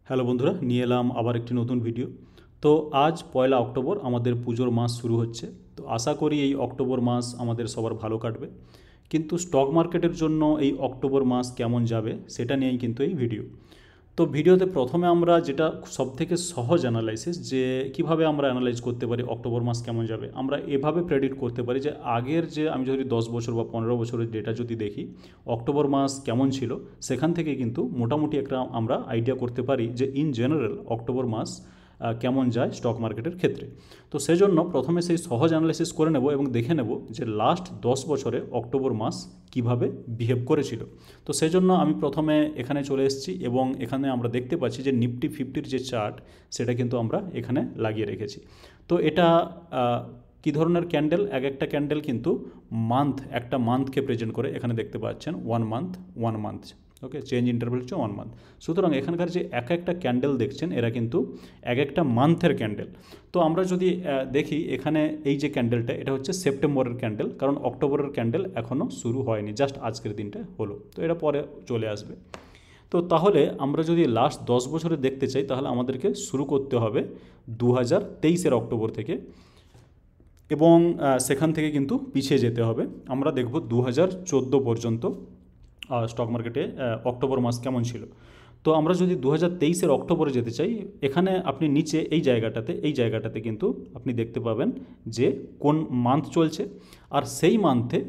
Hello বন্ধুরা, নিয়ে এলাম আবার একটি নতুন ভিডিও। তো আজ পয়লা অক্টোবর, আমাদের পুজোর মাস শুরু হচ্ছে। তো আশা করি এই অক্টোবর মাস আমাদের সবার ভালো কাটবে। কিন্তু স্টক মার্কেটের জন্য এই অক্টোবর মাস কেমন যাবে সেটা নিয়েই কিন্তু এই ভিডিও। তো ভিডিওতে প্রথমে আমরা যেটা সবথেকে সহজ অ্যানালাইসিস, যে কিভাবে আমরা অ্যানালাইজ করতে পারি অক্টোবর মাস কেমন যাবে, আমরা এভাবে প্রেডিক্ট করতে পারি যে আগের যে আমি যদি 10 বছর বা 15 বছরের ডেটা যদি দেখি অক্টোবর মাস কেমন ছিল, সেখান থেকে কিন্তু মোটামুটি একটা আমরা আইডিয়া করতে পারি যে ইন জেনারেল অক্টোবর মাস কেমন যায় স্টক মার্কেটের ক্ষেত্রে। তো সেজন্য প্রথমে সেই সহজ অ্যানালাইসিস করে নেব এবং দেখে নেব যে লাস্ট 10 বছরে অক্টোবর মাস কিভাবে বিহেভ করেছিল। তো সেজন্য আমি প্রথমে এখানে চলে এসেছি এবং এখানে আমরা দেখতে পাচ্ছি যে নিফটি 50-র যে চার্ট সেটা কিন্তু আমরা এখানে লাগিয়ে রেখেছি। তো এটা কী ধরনের ক্যান্ডেল, এক একটা ক্যান্ডেল কিন্তু একটা মান্থকে প্রেজেন্ট করে। এখানে দেখতে পাচ্ছেন 1 মান্থ, ওকে, চেঞ্জ ইন্টারভ্যাল হচ্ছে 1 মান্থ। সুতরাং এখানকার যে এক একটা ক্যান্ডেল দেখছেন এরা কিন্তু এক একটা মান্থের ক্যান্ডেল। তো আমরা যদি দেখি এখানে এই যে ক্যান্ডেলটা, এটা হচ্ছে সেপ্টেম্বরের ক্যান্ডেল, কারণ অক্টোবরের ক্যান্ডেল এখনও শুরু হয়নি, জাস্ট আজকের দিনটা হলো, তো এটা পরে চলে আসবে। তো তাহলে আমরা যদি লাস্ট 10 বছরে দেখতে চাই তাহলে আমাদেরকে শুরু করতে হবে 2023-এর অক্টোবর থেকে, এবং সেখান থেকে কিন্তু পিছিয়ে যেতে হবে। আমরা দেখব 2014 পর্যন্ত স্টক মার্কেটে অক্টোবর মাস কেমন ছিল। তো আমরা যদি 2023-এর অক্টোবরে যেতে চাই, এখানে আপনি নিচে এই জায়গাটাতে কিন্তু আপনি দেখতে পাবেন যে কোন মান্থ চলছে, আর সেই মান্থে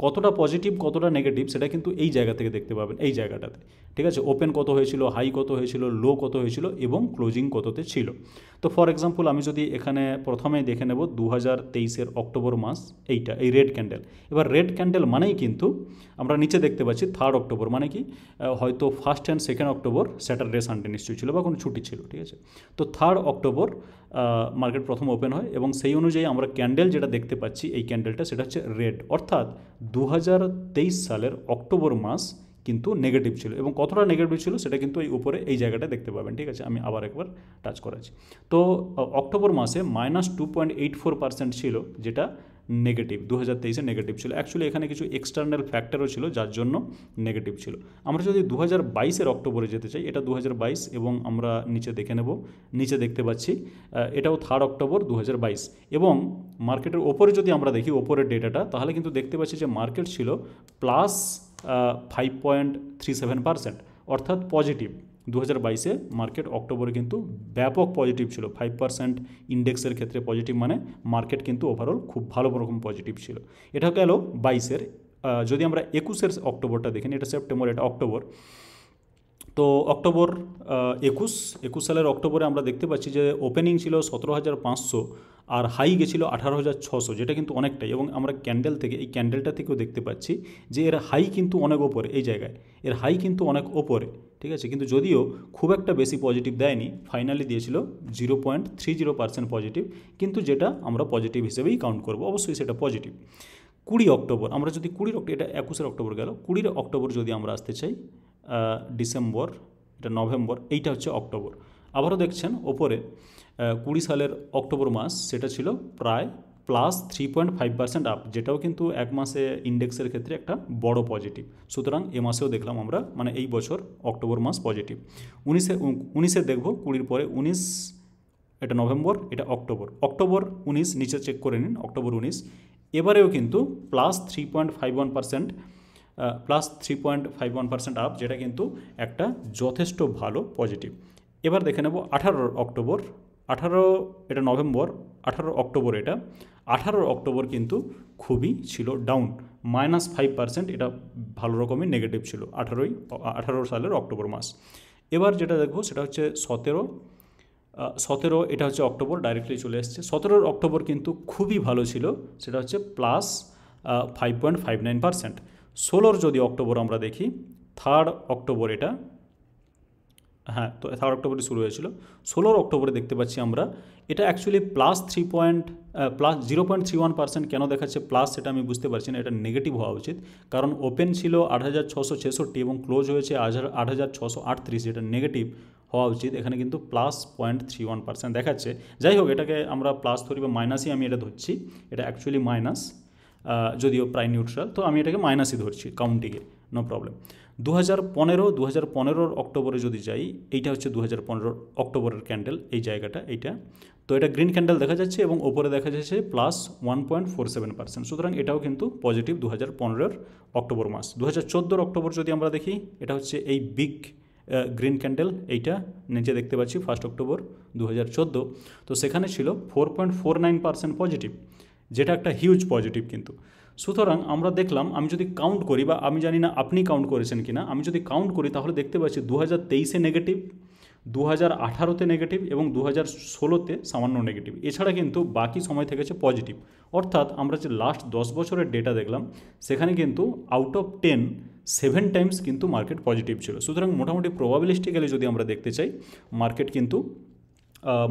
কতটা পজিটিভ কতটা নেগেটিভ সেটা কিন্তু এই জায়গা থেকে দেখতে পাবেন, এই জায়গাটাতে। ঠিক আছে, ওপেন কত হয়েছিল, হাই কত হয়েছিল, লো কত হয়েছিল এবং ক্লোজিং কততে ছিল। তো ফর এক্সাম্পল আমি যদি এখানে প্রথমে দেখে নেব 2023-এর অক্টোবর মাস, এই রেড ক্যান্ডেল। এবার রেড ক্যান্ডেল মানেই কিন্তু আমরা নিচে দেখতে পাচ্ছি 3 অক্টোবর, মানে কি হয়তো 1 অ্যান্ড 2 অক্টোবর স্যাটারডে সানডে নিশ্চয়ই ছিল বা কোনো ছুটি ছিল। ঠিক আছে, তো 3 অক্টোবর মার্কেট প্রথম ওপেন হয় এবং সেই অনুযায়ী আমরা ক্যান্ডেল যেটা দেখতে পাচ্ছি, এই ক্যান্ডেলটা সেটা হচ্ছে রেড, অর্থাৎ 2023 সালের অক্টোবর মাস কিন্তু নেগেটিভ ছিল। এবং কতটা নেগেটিভ ছিল সেটা কিন্তু এই উপরে এই জায়গাটা দেখতে পাবেন। ঠিক আছে, আমি আবার একবার টাচ করাচ্ছি। তো অক্টোবর মাসে -2.84% ছিল, যেটা নেগেটিভ 2023-এ নেগেটিভ ছিল। অ্যাকচুয়ালি এখানে কিছু এক্সটার্নাল ফ্যাক্টরও ছিল যার জন্য নেগেটিভ ছিল। আমরা যদি 2022-এর অক্টোবরে যেতে চাই, এটা 2022 এবং আমরা নিচে দেখে নেব, নিচে দেখতে পাচ্ছি এটাও 3 অক্টোবর 2022। এবং মার্কেটের ওপরে যদি আমরা দেখি ওপরের ডেটাটা, তাহলে কিন্তু দেখতে পাচ্ছি যে মার্কেট ছিল +5.37%, অর্থাৎ পজিটিভ। 2022-এ মার্কেট অক্টোবরে কিন্তু ব্যাপক পজিটিভ ছিল, 5% ইন্ডেক্সের ক্ষেত্রে পজিটিভ, মানে মার্কেট কিন্তু ওভারঅল খুব ভালো রকম পজিটিভ ছিল। এটা গেল 22-এর। যদি আমরা 21-এর অক্টোবরটা দেখেন, এটা সেপ্টেম্বর, এটা অক্টোবর। তো অক্টোবর 21 সালের অক্টোবরে আমরা দেখতে পাচ্ছি যে ওপেনিং ছিল 17,500 আর হাই গেছিলো 18,600, যেটা কিন্তু অনেকটাই। এবং আমরা এই ক্যান্ডেলটা থেকেও দেখতে পাচ্ছি যে এর হাই কিন্তু অনেক ওপরে, এই জায়গায় এর হাই কিন্তু অনেক ওপরে। ঠিক আছে, কিন্তু যদিও খুব একটা বেশি পজিটিভ দেয়নি, ফাইনালি দিয়েছিল 0.30% পজিটিভ, কিন্তু যেটা আমরা পজিটিভ হিসেবেই কাউন্ট করব, অবশ্যই সেটা পজিটিভ। 20 অক্টোবর, আমরা যদি 20 অক্টোবর, এটা 21-এর অক্টোবর গেল, 20 অক্টোবর যদি আমরা আসতে চাই, ডিসেম্বর, এটা নভেম্বর, এইটা হচ্ছে অক্টোবর। আবারও দেখছেন ওপরে 20 সালের অক্টোবর মাস, সেটা ছিল প্রায় +3.5% আপ, যেটাও কিন্তু এক মাসে ইন্ডেক্সের ক্ষেত্রে একটা বড় পজিটিভ। সুতরাং এ মাসেও দেখলাম আমরা, মানে এই বছর অক্টোবর মাস পজিটিভ। 19-এ দেখব, 20-র পরে 19, এটা নভেম্বর, এটা অক্টোবর। অক্টোবর 19 নিচে চেক করে নিন, অক্টোবর 19 এবারেও কিন্তু +3.51% আপ, যেটা কিন্তু একটা যথেষ্ট ভালো পজিটিভ। এবার দেখে নেব 18 অক্টোবর, 18, এটা নভেম্বর, 18 অক্টোবর, এটা 18 অক্টোবর কিন্তু খুবই ছিল ডাউন, -5%, এটা ভালো রকমই নেগেটিভ ছিল 18 সালের অক্টোবর মাস। এবার যেটা দেখব সেটা হচ্ছে 17, এটা হচ্ছে অক্টোবর, ডাইরেক্টলি চলে এসছে। 17 অক্টোবর কিন্তু খুবই ভালো ছিল, সেটা হচ্ছে +5.59%। 16 যদি অক্টোবর আমরা দেখি, 3 অক্টোবর, এটা হ্যাঁ, তো 3 অক্টোবরে শুরু হয়েছিল। 16 অক্টোবরে দেখতে পাচ্ছি আমরা, এটা অ্যাকচুয়ালি +0.31%। কেন দেখাচ্ছে প্লাস সেটা আমি বুঝতে পারছি না, এটা নেগেটিভ হওয়া উচিত, কারণ ওপেন ছিল 8,666 এবং ক্লোজ হয়েছে 8,638, যেটা নেগেটিভ হওয়া উচিত। এখানে কিন্তু +0.31% দেখাচ্ছে। যাই হোক, এটাকে আমরা প্লাস ধরি বা মাইনাসই আমি এটা ধরছি, এটা অ্যাকচুয়ালি মাইনাস, যদিও প্রায় নিউট্রাল, তো আমি এটাকে মাইনাসই ধরছি কাউন্টিংয়ে, নো প্রবলেম। 2015 অক্টোবরে যদি যাই, এইটা হচ্ছে 2015 অক্টোবরের ক্যান্ডেল, এই জায়গাটা এইটা। তো এটা গ্রিন ক্যান্ডেল দেখা যাচ্ছে এবং ওপরে দেখা যাচ্ছে +1.47%। সুতরাং এটাও কিন্তু পজিটিভ 2015 অক্টোবর মাস। 2014 অক্টোবর যদি আমরা দেখি, এটা হচ্ছে এই বিগ গ্রিন ক্যান্ডেল, এইটা নিচে দেখতে পাচ্ছি 1 অক্টোবর 2014। তো সেখানে ছিল 4.49% পজিটিভ, যেটা একটা হিউজ পজিটিভ কিন্তু। সুতরাং আমরা দেখলাম, আমি যদি কাউন্ট করি, বা আমি জানি না আপনি কাউন্ট করেছেন কিনা, আমি যদি কাউন্ট করি তাহলে দেখতে পাচ্ছি 2023-এ নেগেটিভ, 2018-তে নেগেটিভ এবং 2016-তে সামান্য নেগেটিভ। এছাড়া কিন্তু বাকি সময় থেকেছে পজিটিভ। অর্থাৎ আমরা যে লাস্ট 10 বছরের ডেটা দেখলাম, সেখানে কিন্তু আউট অফ 10 7 টাইমস কিন্তু মার্কেট পজিটিভ ছিল। সুতরাং মোটামুটি প্রবাবিলিস্টিক্যালি যদি আমরা দেখতে চাই, মার্কেট কিন্তু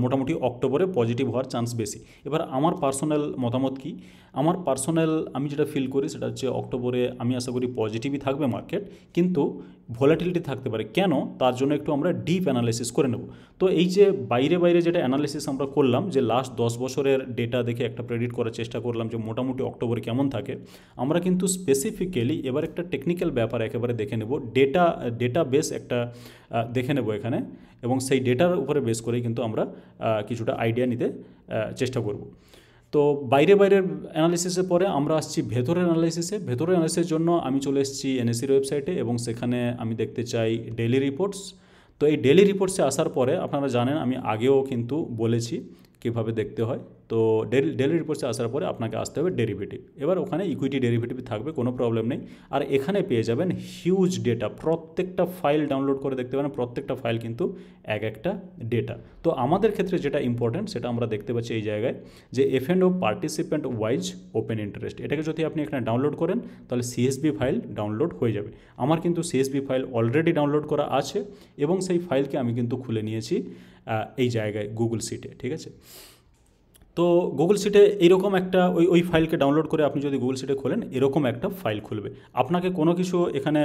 মোটামুটি অক্টোবরে পজিটিভ হওয়ার চান্স বেশি। এবার আমার পার্সোনাল মতামত কি, আমার পার্সোনাল আমি যেটা ফিল করি সেটা হচ্ছে অক্টোবরে আমি আশা করি পজিটিভই থাকবে মার্কেট, কিন্তু ভোলাটিলিটি থাকতে পারে। কেন, তার জন্য একটু আমরা ডিপ অ্যানালাইসিস করে নেব। তো এই যে বাইরে যেটা অ্যানালাইসিস আমরা করলাম, যে লাস্ট 10 বছরের ডেটা দেখে একটা প্রেডিক্ট করার চেষ্টা করলাম যে মোটামুটি অক্টোবরে কেমন থাকে, আমরা কিন্তু স্পেসিফিক্যালি এবার একটা টেকনিক্যাল ব্যাপার একেবারে দেখে নেব, ডেটা বেস একটা দেখে নেব এখানে, এবং সেই ডেটার উপরে বেস করেই কিন্তু আমরা কিছুটা আইডিয়া নিতে চেষ্টা করব। তো বাইরের অ্যানালিসিসের পরে আমরা আসছি ভেতরের অ্যানালিসিসের জন্য আমি চলে এসেছি এনএসির ওয়েবসাইটে, এবং সেখানে আমি দেখতে চাই ডেইলি রিপোর্টস। তো এই ডেইলি রিপোর্টসে আসার পরে আপনারা জানেন আমি আগেও কিন্তু বলেছি কীভাবে দেখতে হয়। তো ডেইলি রিপোর্টসে আসার পরে আপনাকে আসতে হবে ডেরিভেটিভ। এবার ওখানে ইকুইটি ডেরিভেটিভ থাকবে, কোনো প্রবলেম নেই। আর এখানে পেয়ে যাবেন হিউজ ডেটা, প্রত্যেকটা ফাইল ডাউনলোড করে দেখতে পারেন, প্রত্যেকটা ফাইল কিন্তু এক একটা ডেটা। তো আমাদের ক্ষেত্রে যেটা ইম্পর্টেন্ট সেটা আমরা দেখতে পাচ্ছি এই জায়গায়, যে F&O participant wise open interest, এটাকে যদি আপনি এখানে ডাউনলোড করেন তাহলে সিএসবি ফাইল ডাউনলোড হয়ে যাবে। আমার কিন্তু সিএসবি ফাইল অলরেডি ডাউনলোড করা আছে, এবং সেই ফাইলকে আমি কিন্তু খুলে নিয়েছি এই জায়গায় গুগল শিটে, ঠিক আছে। তো গুগল শিটে এইরকম একটা ওই ফাইলকে ডাউনলোড করে আপনি যদি গুগল শিটে খোলেন, এরকম একটা ফাইল খুলবে। আপনাকে কোনো কিছু এখানে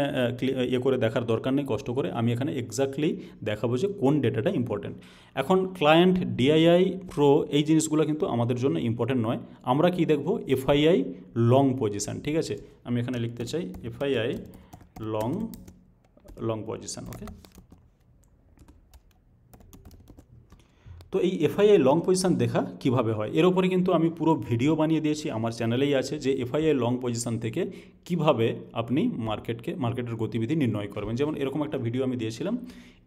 করে দেখার দরকার নেই কষ্ট করে, আমি এখানে এক্স্যাক্টলি দেখাবো যে কোন ডেটাটা ইম্পর্টেন্ট। এখন ক্লায়েন্ট, ডিআইআই, প্রো, এই জিনিসগুলো কিন্তু আমাদের জন্য ইম্পর্টেন্ট নয়। আমরা কি দেখব, এফআইআই লং পজিশান, ঠিক আছে। আমি এখানে লিখতে চাই এফআইআই লং পজিশান, ওকে। তো এই এফআইআই লং পজিশান দেখা কিভাবে হয়, এর উপরে কিন্তু আমি পুরো ভিডিও বানিয়ে দিয়েছি, আমার চ্যানেলেই আছে, যে এফআইআই লং পজিশান থেকে কিভাবে আপনি মার্কেটের গতিবিধি নির্ণয় করবেন। যেমন এরকম একটা ভিডিও আমি দিয়েছিলাম,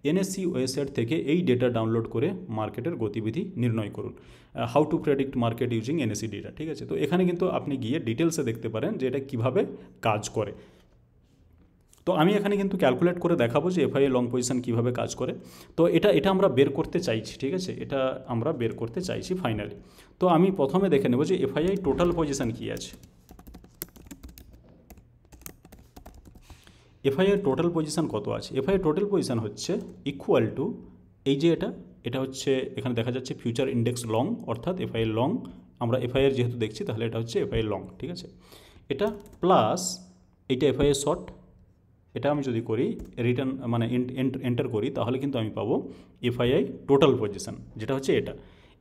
এনএসসি ওয়েবসাইট থেকে এই ডেটা ডাউনলোড করে মার্কেটের গতিবিধি নির্ণয় করুন, how to predict market using NSC data, ঠিক আছে। তো এখানে কিন্তু আপনি গিয়ে ডিটেলসে দেখতে পারেন যে এটা কীভাবে কাজ করে। তো আমি এখানে কিন্তু ক্যালকুলেট করে দেখাবো যে এফআইআই লং পজিশান কীভাবে কাজ করে। তো এটা আমরা বের করতে চাইছি, ঠিক আছে, এটা আমরা বের করতে চাইছি ফাইনালি। তো আমি প্রথমে দেখে নেব যে এফআইআই টোটাল পজিশান কী আছে। এফআইআই টোটাল পজিশান কত আছে, এফআইআই টোটাল পজিশান হচ্ছে ইকুয়াল টু, এই যে এটা হচ্ছে এখানে দেখা যাচ্ছে ফিউচার ইন্ডেক্স লং, অর্থাৎ এফআইআই লং, আমরা এফআইআর যেহেতু দেখছি তাহলে এটা হচ্ছে এফআইআই লং, ঠিক আছে। এটা প্লাস এইটা এফআইআই শর্ট, এটা আমি যদি করি রিটার্ন মানে এন্টার করি, তাহলে কিন্তু আমি পাবো এফআইআই টোটাল পজিশান, যেটা হচ্ছে এটা।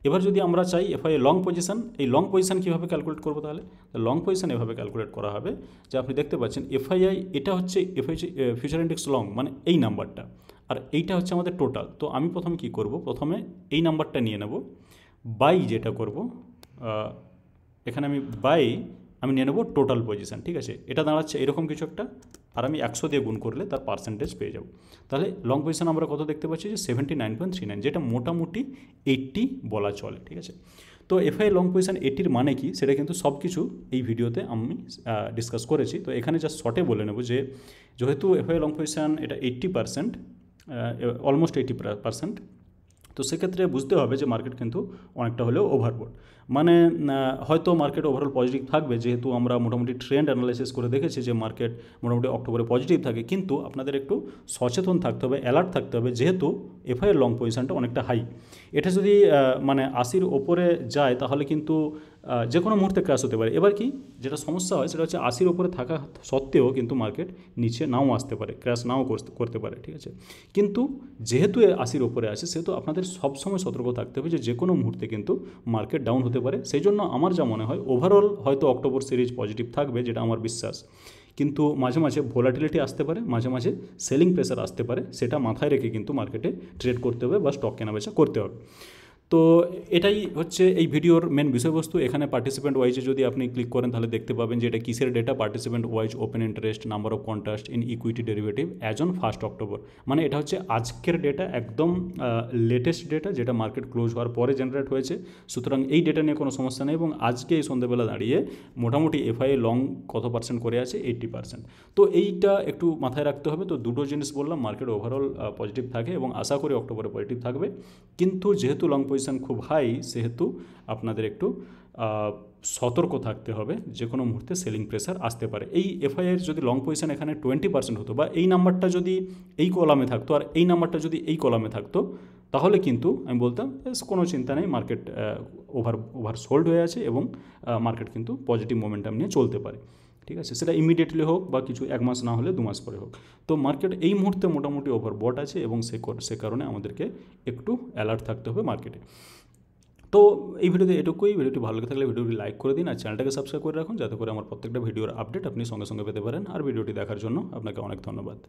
এবার যদি আমরা চাই এফআইআই লং পজিশান, এই লং পজিশান কীভাবে ক্যালকুলেট করবো, তাহলে লং পজিশান এভাবে ক্যালকুলেট করা হবে যে আপনি দেখতে পাচ্ছেন এফআইআই, এটা হচ্ছে এফআইআই ফিউচার ইন্ডেক্স লং, মানে এই নাম্বারটা, আর এইটা হচ্ছে আমাদের টোটাল। তো আমি প্রথমে কি করব, প্রথমে এই নাম্বারটা নিয়ে নেব, বাই যেটা করব এখানে আমি নিয়ে নেব টোটাল পজিশান, ঠিক আছে। এটা দাঁড়াচ্ছে এরকম কিছু একটা, আর আমি 100 দিয়ে গুণ করলে তার পার্সেন্টেজ পেয়ে যাব। তাহলে লং পজিশান আমরা কত দেখতে পাচ্ছি, যে 79.39, যেটা মোটামুটি 80 বলা চলে, ঠিক আছে। তো এফআইআই লং পজিশান 80-র মানে কি, সেটা কিন্তু সব কিছু এই ভিডিওতে আমি ডিসকাস করেছি। তো এখানে জাস্ট শর্টে বলে নেব যে যেহেতু এফআইআই লং পজিশান এটা 80%, অলমোস্ট 80%, তো সেক্ষেত্রে বুঝতে হবে যে মার্কেট কিন্তু অনেকটা হলেও ওভারবোট, মানে হয়তো মার্কেট ওভারঅল পজিটিভ থাকবে, যেহেতু আমরা মোটামুটি ট্রেন্ড অ্যানালাইসিস করে দেখেছি যে মার্কেট মোটামুটি অক্টোবরে পজিটিভ থাকে, কিন্তু আপনাদের একটু সচেতন থাকতে হবে, অ্যালার্ট থাকতে হবে, যেহেতু এফআইআই লং পজিশানটা অনেকটা হাই। এটা যদি মানে 80-র ওপরে যায় তাহলে কিন্তু যে কোনো মুহূর্তে ক্র্যাশ হতে পারে। এবার কি যেটা সমস্যা হয় সেটা হচ্ছে 80-র ওপরে থাকা সত্ত্বেও কিন্তু মার্কেট নিচে নাও আসতে পারে, ক্র্যাশ নাও করতে পারে, ঠিক আছে। কিন্তু যেহেতু 80-র ওপরে আছে, সেহেতু আপনাদের সবসময় সতর্ক থাকতে হবে যে কোনো মুহূর্তে কিন্তু মার্কেট ডাউন হতে পারে। সেই জন্য আমার যা মনে হয় ওভারঅল হয়তো অক্টোবর সিরিজ পজিটিভ থাকবে, যেটা আমার বিশ্বাস, কিন্তু মাঝে মাঝে ভোলাটিলিটি আসতে পারে, মাঝে মাঝে সেলিং প্রেসার আসতে পারে, সেটা মাথায় রেখে কিন্তু মার্কেটে ট্রেড করতে হবে বা স্টক কেনাবেচা করতে হবে। তো এটাই হচ্ছে এই ভিডিওর মেন বিষয়বস্তু। এখানে পার্টিসিপেন্ট ওয়াইজে যদি আপনি ক্লিক করেন তাহলে দেখতে পাবেন যে এটা কিসের data, participant wise open interest, number of contrast in equity derivative as on 1 October. মানে এটা হচ্ছে আজকের ডেটা, একদম লেটেস্ট ডেটা, যেটা মার্কেট ক্লোজ হওয়ার পরে জেনারেট হয়েছে। সুতরাং এই ডেটা নিয়ে কোনো সমস্যা নেই। এবং আজকে এই সন্ধ্যেবেলা দাঁড়িয়ে মোটামুটি এফআইআই লং কত পার্সেন্ট করে আছে, 80%। তো এইটা একটু মাথায় রাখতে হবে। তো দুটো জিনিস বললাম, মার্কেট ওভারঅল পজিটিভ থাকে এবং আশা করি অক্টোবরে পজিটিভ থাকবে। কিন্তু যেহেতু লং পজিশন খুব হাই, সেহেতু আপনাদের একটু সতর্ক থাকতে হবে, যে কোনো মুহূর্তে সেলিং প্রেসার আসতে পারে। এই এফআইআর যদি লং পজিশন এখানে 20% হতো, বা এই নাম্বারটা যদি এই কলামে থাকতো আর এই নাম্বারটা যদি এই কলামে থাকতো, তাহলে কিন্তু আমি বলতাম কোনো চিন্তা নেই, মার্কেট ওভার সোল্ড হয়ে আছে এবং মার্কেট কিন্তু পজিটিভ মোমেন্টাম নিয়ে চলতে পারে। ঠিক আছে, সেটা ইমিডিয়েটলি হোক বা কিছু 1 মাস না হলে 2 মাস পরে হোক। তো মার্কেট এই মুহূর্তে মোটামুটি ওভারবট আছে এবং সে কারণে আমাদেরকে একটু অ্যালার্ট থাকতে হবে মার্কেটে। তো এই ভিডিওতে এটুকুই। ভিডিওটি ভালো লাগে থাকলে ভিডিওটি লাইক করে দিন আর চ্যানেলটাকে সাবস্ক্রাইব করে রাখুন, যাতে করে আমার প্রত্যেকটা ভিডিওর আপডেট আপনি সঙ্গে সঙ্গে পেতে পারেন। আর ভিডিওটি দেখার জন্য আপনাকে অনেক ধন্যবাদ।